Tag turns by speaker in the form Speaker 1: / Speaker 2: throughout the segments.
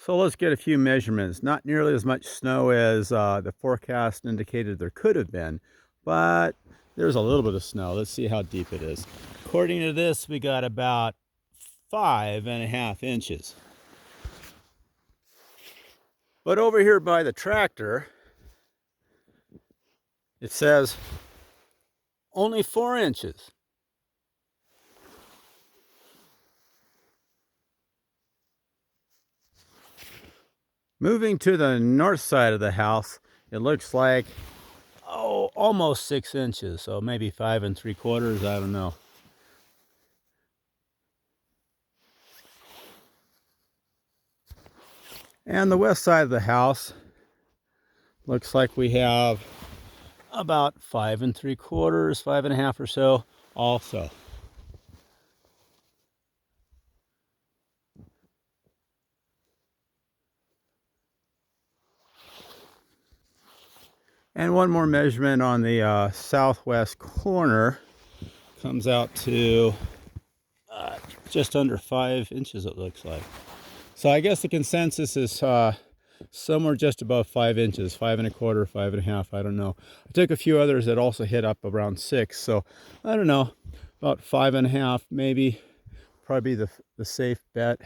Speaker 1: So let's get a few measurements. Not nearly as much snow as the forecast indicated there could have been, but there's a little bit of snow. Let's see how deep it is. According to this, we got about 5.5 inches. But over here by the tractor, it says only 4 inches. Moving to the north side of the house, it looks like, almost 6 inches. So maybe 5 3/4, I don't know. And the west side of the house looks like we have about 5 3/4, 5.5 or so also. And one more measurement on the southwest corner comes out to just under 5 inches, it looks like. So I guess the consensus is somewhere just above 5 inches, 5 1/4, 5.5, I don't know. I took a few others that also hit up around 6, so I don't know, about 5.5 maybe, probably the safe bet,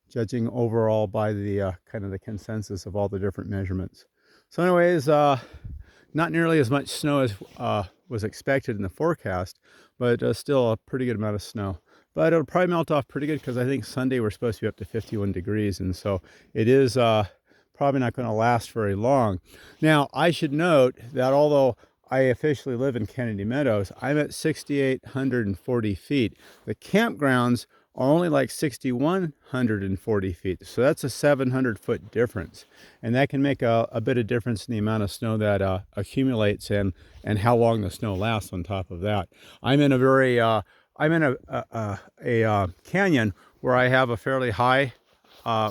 Speaker 1: judging overall by the kind of the consensus of all the different measurements. So anyways, not nearly as much snow as was expected in the forecast, but still a pretty good amount of snow. But it'll probably melt off pretty good because I think Sunday we're supposed to be up to 51 degrees, and so it is probably not going to last very long. Now, I should note that although I officially live in Kennedy Meadows, I'm at 6,840 feet. The campgrounds are only like 6,140 feet. So that's a 700-foot difference. And that can make a bit of difference in the amount of snow that accumulates and how long the snow lasts on top of that. I'm in a very, I'm in a canyon where I have a fairly high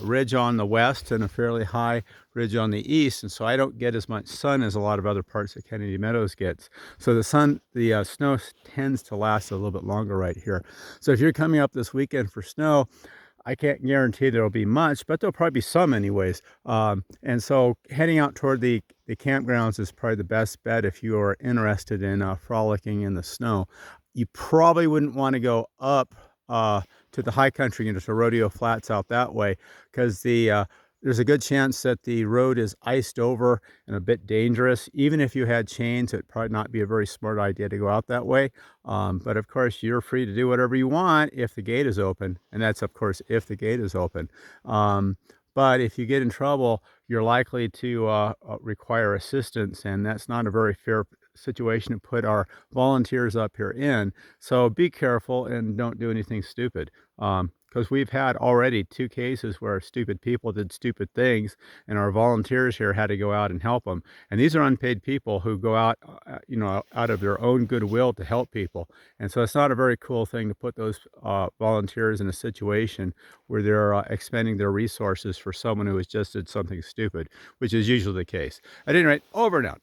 Speaker 1: ridge on the west and a fairly high ridge on the east, and so I don't get as much sun as a lot of other parts of Kennedy Meadows gets. So the snow tends to last a little bit longer right here. So if you're coming up this weekend for snow, I can't guarantee there'll be much, but there'll probably be some anyways. And so heading out toward the campgrounds is probably the best bet if you are interested in frolicking in the snow. You probably wouldn't want to go up to the high country into the rodeo flats out that way, because there's a good chance that the road is iced over and a bit dangerous. Even if you had chains, it'd probably not be a very smart idea to go out that way. But of course, you're free to do whatever you want if the gate is open, and that's of course if the gate is open. But if you get in trouble, you're likely to require assistance, and that's not a very fair situation to put our volunteers up here in. So be careful and don't do anything stupid. Because we've had already 2 cases where stupid people did stupid things, and our volunteers here had to go out and help them. And these are unpaid people who go out, out of their own goodwill to help people. And so it's not a very cool thing to put those volunteers in a situation where they're expending their resources for someone who has just did something stupid, which is usually the case. At any rate, over and out.